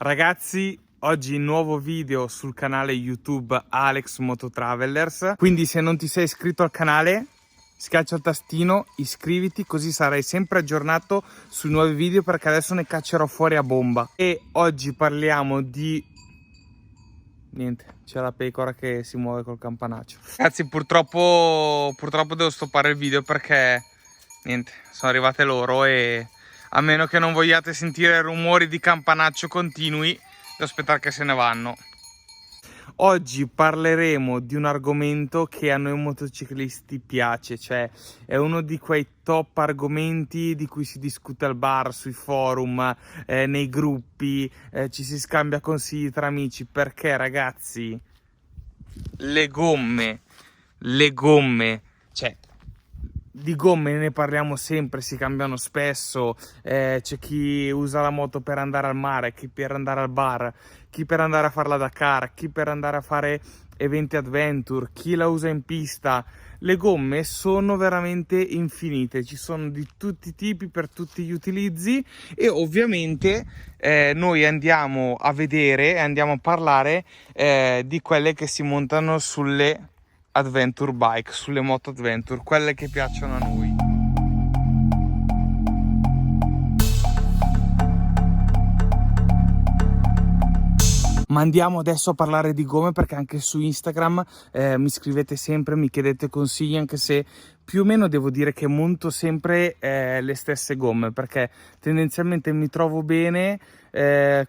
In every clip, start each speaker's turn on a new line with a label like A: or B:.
A: Ragazzi, oggi nuovo video sul canale YouTube Alex Moto Travelers. Quindi se non ti sei iscritto al canale, schiaccia il tastino, iscriviti, così sarai sempre aggiornato sui nuovi video, perché adesso ne caccerò fuori a bomba. E oggi parliamo di... Niente, c'è la pecora che si muove col campanaccio. Ragazzi, purtroppo devo stoppare il video perché niente, sono arrivate loro e a meno che non vogliate sentire rumori di campanaccio continui, devo aspettare che se ne vanno. Oggi parleremo di un argomento che a noi motociclisti piace, cioè è uno di quei top argomenti di cui si discute al bar, sui forum, nei gruppi, ci si scambia consigli tra amici, perché ragazzi, le gomme, cioè di gomme ne parliamo sempre, si cambiano spesso, c'è chi usa la moto per andare al mare, chi per andare al bar, chi per andare a fare la Dakar, chi per andare a fare eventi adventure, chi la usa in pista. Le gomme sono veramente infinite, ci sono di tutti i tipi per tutti gli utilizzi e ovviamente noi andiamo a vedere, andiamo a parlare di quelle che si montano sulle adventure bike, sulle moto adventure, quelle che piacciono a noi. Ma andiamo adesso a parlare di gomme, perché anche su Instagram mi scrivete sempre, mi chiedete consigli, anche se più o meno devo dire che monto sempre le stesse gomme, perché tendenzialmente mi trovo bene,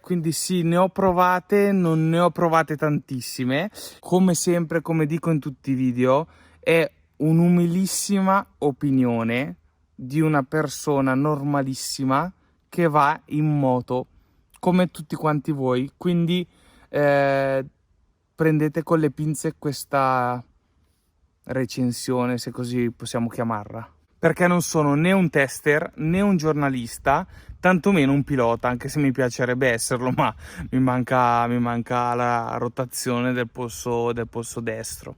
A: quindi sì, ne ho provate, non ne ho provate tantissime. Come sempre, come dico in tutti i video, è un'umilissima opinione di una persona normalissima che va in moto come tutti quanti voi, quindi prendete con le pinze questa recensione, se così possiamo chiamarla, perché non sono né un tester né un giornalista, tantomeno un pilota, anche se mi piacerebbe esserlo, ma mi manca la rotazione del polso destro.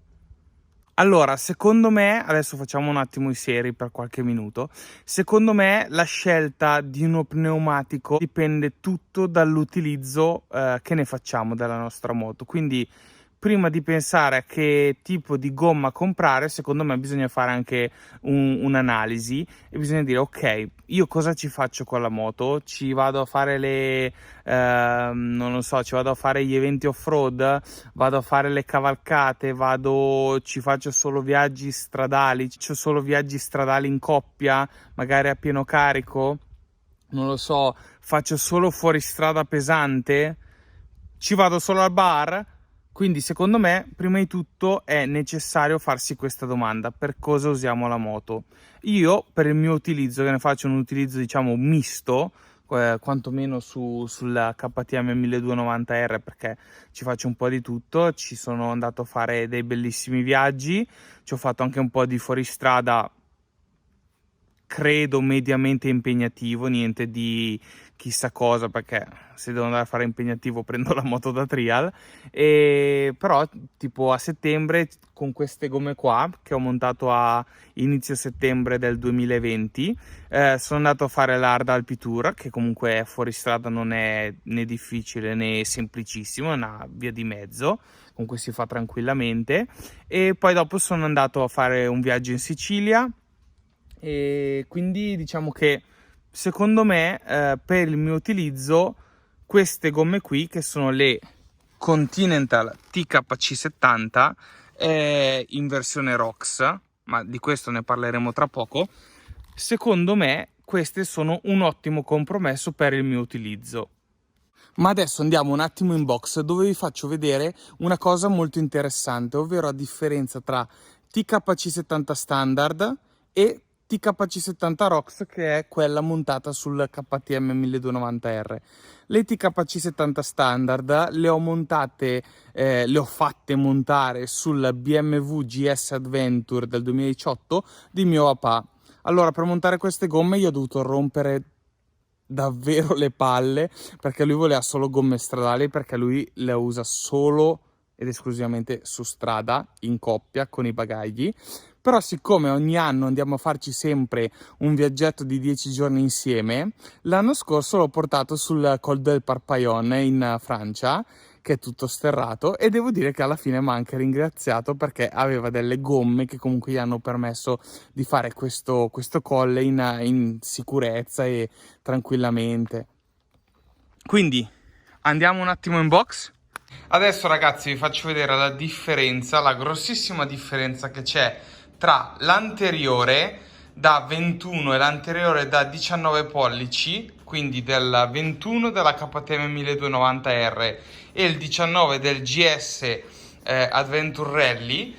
A: Allora, secondo me, adesso facciamo un attimo i seri per qualche minuto, secondo me la scelta di uno pneumatico dipende tutto dall'utilizzo che ne facciamo della nostra moto, quindi prima di pensare a che tipo di gomma comprare, secondo me bisogna fare anche un'analisi e bisogna dire: ok, io cosa ci faccio con la moto? Ci vado a fare non lo so, ci vado a fare gli eventi off-road, vado a fare le cavalcate, ci faccio solo viaggi stradali, faccio solo viaggi stradali in coppia, magari a pieno carico, non lo so, faccio solo fuoristrada pesante, ci vado solo al bar. Quindi secondo me, prima di tutto, è necessario farsi questa domanda: per cosa usiamo la moto? Io, per il mio utilizzo, che ne faccio un utilizzo diciamo misto, quantomeno sulla KTM 1290R, perché ci faccio un po' di tutto, ci sono andato a fare dei bellissimi viaggi, ci ho fatto anche un po' di fuoristrada, credo mediamente impegnativo, niente di chissà cosa, perché se devo andare a fare impegnativo prendo la moto da trial, però tipo a settembre con queste gomme qua che ho montato a inizio settembre del 2020 sono andato a fare l'Hard Alpi Tour, che comunque fuori strada non è né difficile né semplicissimo, è una via di mezzo, comunque si fa tranquillamente, e poi dopo sono andato a fare un viaggio in Sicilia. E quindi diciamo che secondo me per il mio utilizzo queste gomme qui, che sono le Continental TKC70 in versione ROX, ma di questo ne parleremo tra poco, secondo me queste sono un ottimo compromesso per il mio utilizzo. Ma adesso andiamo un attimo in box, dove vi faccio vedere una cosa molto interessante, ovvero la differenza tra TKC70 standard e TKC70 ROX, che è quella montata sul KTM 1290R. Le TKC70 standard le ho fatte montare sul BMW GS Adventure del 2018 di mio papà. Allora, per montare queste gomme io ho dovuto rompere davvero le palle, perché lui voleva solo gomme stradali, perché lui le usa solo ed esclusivamente su strada, in coppia, con i bagagli. Però siccome ogni anno andiamo a farci sempre un viaggetto di 10 giorni insieme, l'anno scorso l'ho portato sul Col del Parpaillon in Francia, che è tutto sterrato, e devo dire che alla fine mi ha anche ringraziato perché aveva delle gomme che comunque gli hanno permesso di fare questo colle in sicurezza e tranquillamente. Quindi andiamo un attimo in box. Adesso ragazzi vi faccio vedere la differenza, la grossissima differenza che c'è tra l'anteriore da 21 e l'anteriore da 19 pollici, quindi del 21 della KTM 1290R e il 19 del GS Adventure Rally.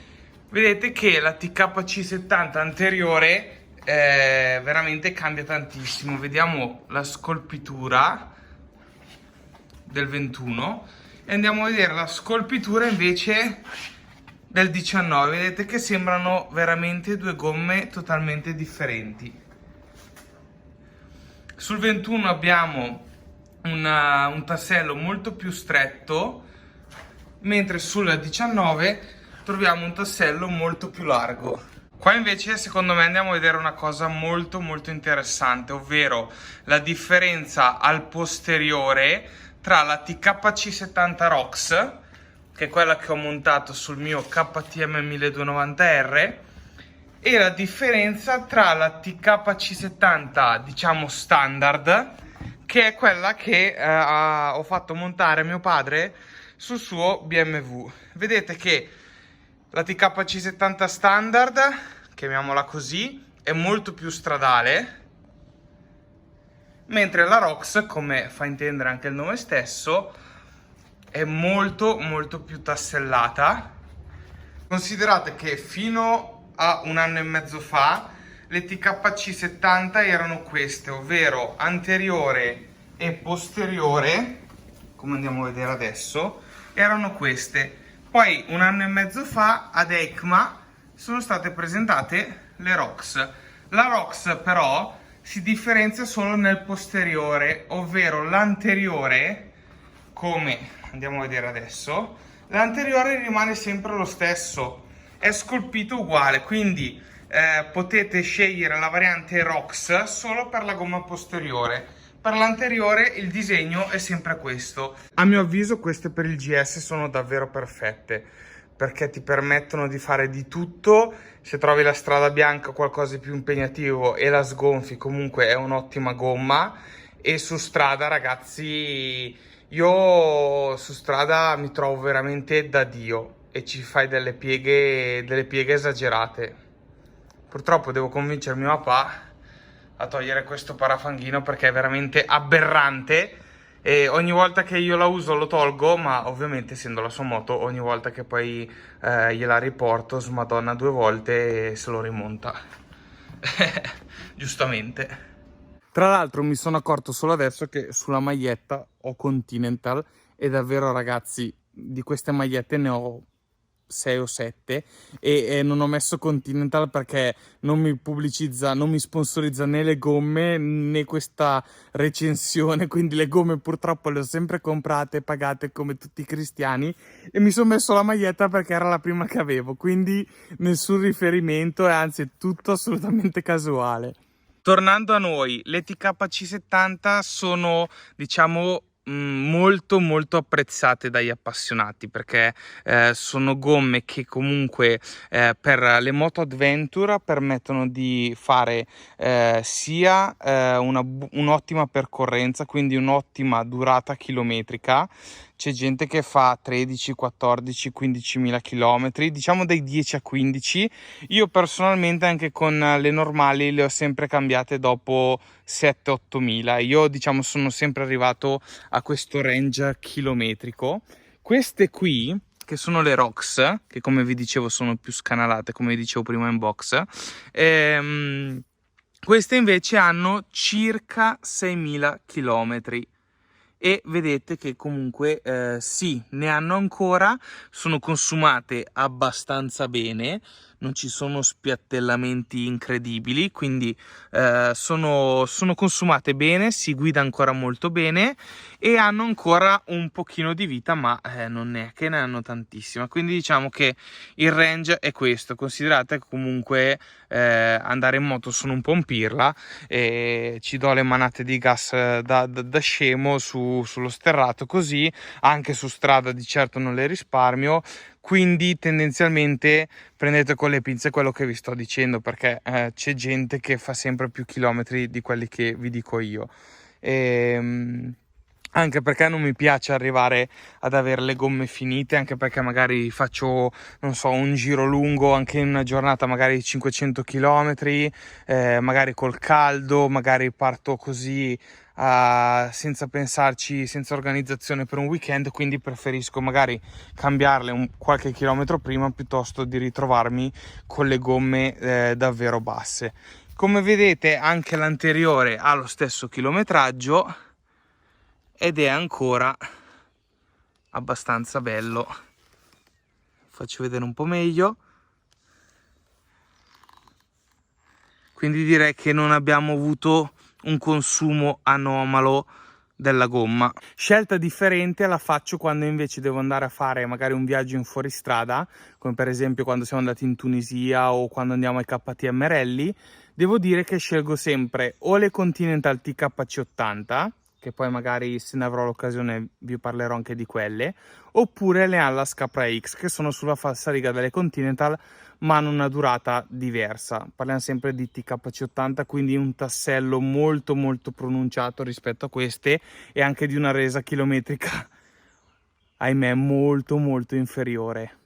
A: Vedete che la TKC70 anteriore veramente cambia tantissimo. Vediamo la scolpitura del 21 e andiamo a vedere la scolpitura invece del 19. Vedete che sembrano veramente due gomme totalmente differenti. Sul 21 abbiamo un tassello molto più stretto, mentre sul 19 troviamo un tassello molto più largo. Qua invece secondo me andiamo a vedere una cosa molto interessante, ovvero la differenza al posteriore tra la TKC70 ROX, che è quella che ho montato sul mio KTM 1290R, e la differenza tra la TKC70 diciamo standard, che è quella che ho fatto montare a mio padre sul suo BMW. Vedete che la TKC70 standard, chiamiamola così, è molto più stradale, mentre la ROX, come fa intendere anche il nome stesso, è molto più tassellata. Considerate che fino a un anno e mezzo fa le TKC70 erano queste, ovvero anteriore e posteriore, come andiamo a vedere adesso, erano queste. Poi un anno e mezzo fa ad EICMA sono state presentate le ROX. La ROX però si differenzia solo nel posteriore, ovvero l'anteriore, come andiamo a vedere adesso, l'anteriore rimane sempre lo stesso, è scolpito uguale, quindi potete scegliere la variante ROX solo per la gomma posteriore. Per l'anteriore il disegno è sempre questo. A mio avviso queste per il GS sono davvero perfette, perché ti permettono di fare di tutto. Se trovi la strada bianca o qualcosa di più impegnativo e la sgonfi, comunque è un'ottima gomma. E su strada, ragazzi, io su strada mi trovo veramente da Dio e ci fai delle pieghe esagerate. Purtroppo devo convincere mio papà a togliere questo parafanghino perché è veramente aberrante e ogni volta che io la uso lo tolgo, ma ovviamente essendo la sua moto ogni volta che poi gliela riporto smadonna 2 volte e se lo rimonta. Giustamente. Tra l'altro mi sono accorto solo adesso che sulla maglietta ho Continental e davvero ragazzi di queste magliette ne ho 6 o 7 e non ho messo Continental perché non mi pubblicizza, non mi sponsorizza né le gomme né questa recensione, quindi le gomme purtroppo le ho sempre comprate e pagate come tutti i cristiani e mi sono messo la maglietta perché era la prima che avevo, quindi nessun riferimento e anzi è tutto assolutamente casuale. Tornando a noi, le TKC70 sono, diciamo, molto apprezzate dagli appassionati perché sono gomme che comunque per le moto adventure permettono di fare sia un'ottima percorrenza, quindi un'ottima durata chilometrica. C'è gente che fa 13, 14, 15.000 chilometri, diciamo dai 10 a 15. Io personalmente anche con le normali le ho sempre cambiate dopo 7-8.000. Io diciamo sono sempre arrivato a questo range chilometrico. Queste qui, che sono le ROX, che come vi dicevo sono più scanalate, come vi dicevo prima in box, queste invece hanno circa 6.000 chilometri. E vedete che comunque sì, ne hanno ancora, sono consumate abbastanza bene, non ci sono spiattellamenti incredibili, quindi sono consumate bene, si guida ancora molto bene e hanno ancora un pochino di vita, ma non è che ne hanno tantissima. Quindi diciamo che il range è questo. Considerate che comunque andare in moto sono un po' un pirla e ci do le manate di gas da scemo sullo sterrato, così anche su strada di certo non le risparmio. Quindi tendenzialmente prendete con le pinze quello che vi sto dicendo, perché c'è gente che fa sempre più chilometri di quelli che vi dico io. Anche perché non mi piace arrivare ad avere le gomme finite, anche perché magari faccio, non so, un giro lungo anche in una giornata, magari 500 km, magari col caldo, magari parto così senza pensarci, senza organizzazione per un weekend, quindi preferisco magari cambiarle qualche chilometro prima piuttosto di ritrovarmi con le gomme davvero basse. Come vedete anche l'anteriore ha lo stesso chilometraggio ed è ancora abbastanza bello. Faccio vedere un po' meglio. Quindi direi che non abbiamo avuto un consumo anomalo della gomma. Scelta differente la faccio quando invece devo andare a fare magari un viaggio in fuoristrada, come per esempio quando siamo andati in Tunisia o quando andiamo ai KTM Rally. Devo dire che scelgo sempre o le Continental TKC80, che poi magari se ne avrò l'occasione vi parlerò anche di quelle, oppure le Atlas Capra X, che sono sulla falsariga delle Continental ma hanno una durata diversa. Parliamo sempre di TKC80, quindi un tassello molto molto pronunciato rispetto a queste e anche di una resa chilometrica, ahimè, molto molto inferiore.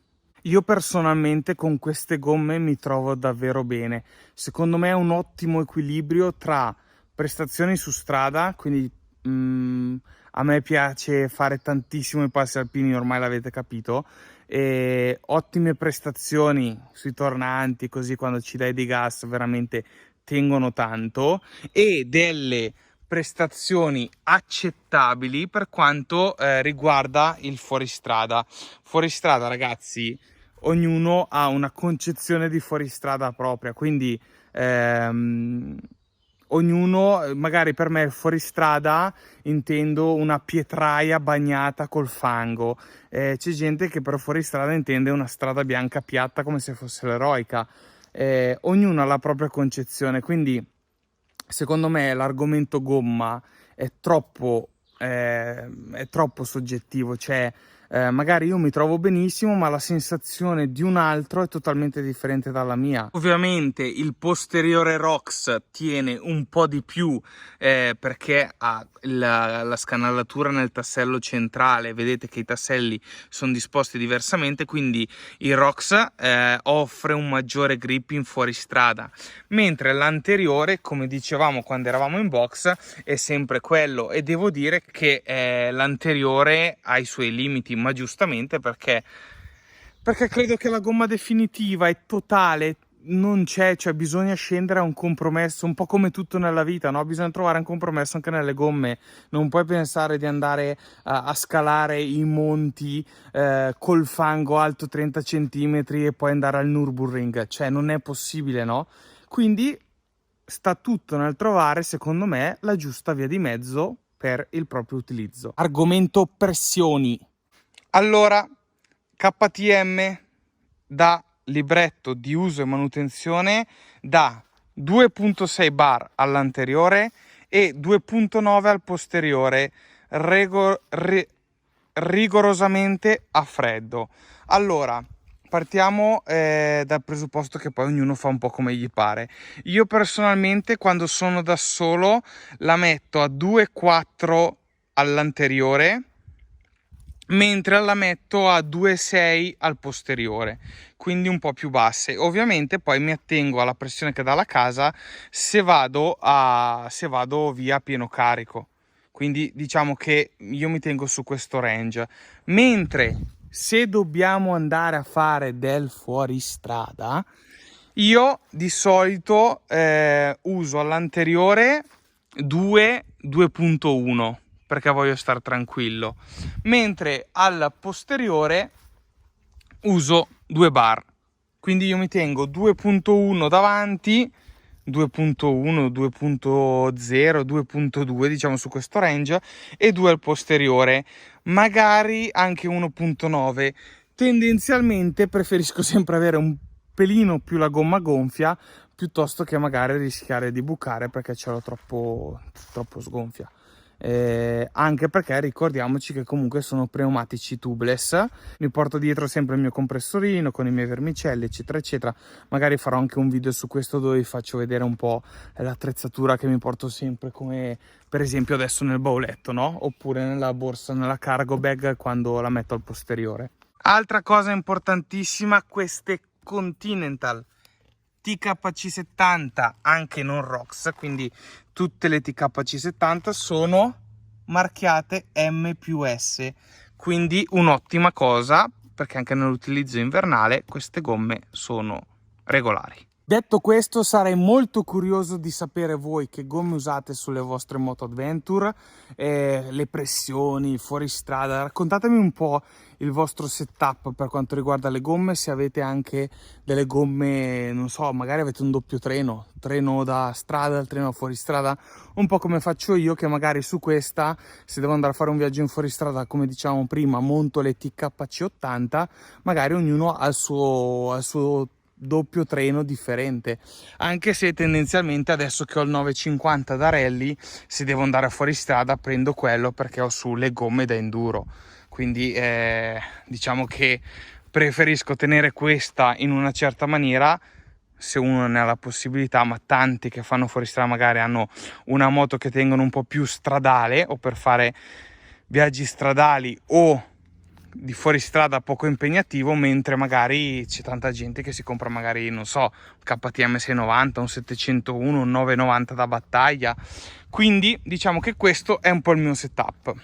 A: Io personalmente con queste gomme mi trovo davvero bene. Secondo me è un ottimo equilibrio tra prestazioni su strada, quindi a me piace fare tantissimo i passi alpini, ormai l'avete capito, e ottime prestazioni sui tornanti, così quando ci dai di gas veramente tengono tanto, e delle prestazioni accettabili per quanto riguarda il fuoristrada. Fuoristrada, ragazzi, ognuno ha una concezione di fuoristrada propria, quindi ognuno, magari per me fuoristrada intendo una pietraia bagnata col fango, c'è gente che per fuoristrada intende una strada bianca piatta come se fosse l'eroica, ognuno ha la propria concezione, quindi secondo me l'argomento gomma è troppo soggettivo, cioè magari io mi trovo benissimo ma la sensazione di un altro è totalmente differente dalla mia. Ovviamente il posteriore ROX tiene un po' di più perché ha la scanalatura nel tassello centrale, vedete che i tasselli sono disposti diversamente, quindi il ROX offre un maggiore grip in fuoristrada, mentre l'anteriore, come dicevamo quando eravamo in box, è sempre quello, e devo dire che l'anteriore ha i suoi limiti, ma giustamente, perché credo che la gomma definitiva e totale non c'è, cioè bisogna scendere a un compromesso, un po' come tutto nella vita, no? Bisogna trovare un compromesso anche nelle gomme, non puoi pensare di andare a scalare i monti col fango alto 30 cm e poi andare al Nürburgring, cioè non è possibile, no? Quindi sta tutto nel trovare, secondo me, la giusta via di mezzo per il proprio utilizzo. Argomento pressioni. Allora, KTM da libretto di uso e manutenzione da 2.6 bar all'anteriore e 2.9 al posteriore, rigorosamente a freddo. Allora, partiamo dal presupposto che poi ognuno fa un po' come gli pare. Io personalmente quando sono da solo la metto a 2.4 all'anteriore, mentre la metto a 2.6 al posteriore, quindi un po' più basse. Ovviamente poi mi attengo alla pressione che dà la casa se vado via a pieno carico, quindi diciamo che io mi tengo su questo range. Mentre se dobbiamo andare a fare del fuoristrada, io di solito uso all'anteriore 2.1 perché voglio stare tranquillo, mentre al posteriore uso 2 bar. quindi io mi tengo 2.1 davanti, 2.1, 2.0, 2.2 diciamo su questo range, e 2 al posteriore, magari anche 1.9. Tendenzialmente preferisco sempre avere un pelino più la gomma gonfia piuttosto che magari rischiare di bucare perché ce l'ho troppo sgonfia. Anche perché ricordiamoci che comunque sono pneumatici tubeless. Mi porto dietro sempre il mio compressorino con i miei vermicelli eccetera eccetera. Magari farò anche un video su questo dove vi faccio vedere un po' l'attrezzatura che mi porto sempre, come per esempio adesso nel bauletto, no? Oppure nella borsa, nella cargo bag quando la metto al posteriore. Altra cosa importantissima, queste Continental TKC70, anche non ROX, quindi tutte le TKC70 sono marchiate M+S, quindi un'ottima cosa perché anche nell'utilizzo invernale queste gomme sono regolari. Detto questo, sarei molto curioso di sapere voi che gomme usate sulle vostre moto adventure, le pressioni, fuoristrada. Raccontatemi un po' il vostro setup per quanto riguarda le gomme, se avete anche delle gomme, non so, magari avete un doppio treno da strada, il treno fuoristrada, un po' come faccio io, che magari su questa, se devo andare a fare un viaggio in fuoristrada, come dicevamo prima, monto le TKC80, magari ognuno ha il suo doppio treno differente, anche se tendenzialmente adesso che ho il 950 da rally, se devo andare fuori strada prendo quello perché ho su le gomme da enduro, quindi diciamo che preferisco tenere questa in una certa maniera se uno ne ha la possibilità, ma tanti che fanno fuori strada magari hanno una moto che tengono un po' più stradale o per fare viaggi stradali o di fuoristrada poco impegnativo, mentre magari c'è tanta gente che si compra magari, non so, un KTM 690, un 701, un 990 da battaglia, quindi diciamo che questo è un po' il mio setup.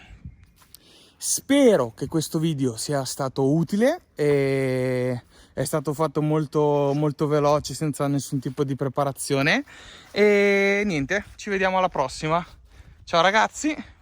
A: Spero che questo video sia stato utile, e è stato fatto molto veloce senza nessun tipo di preparazione, e niente, ci vediamo alla prossima. Ciao ragazzi!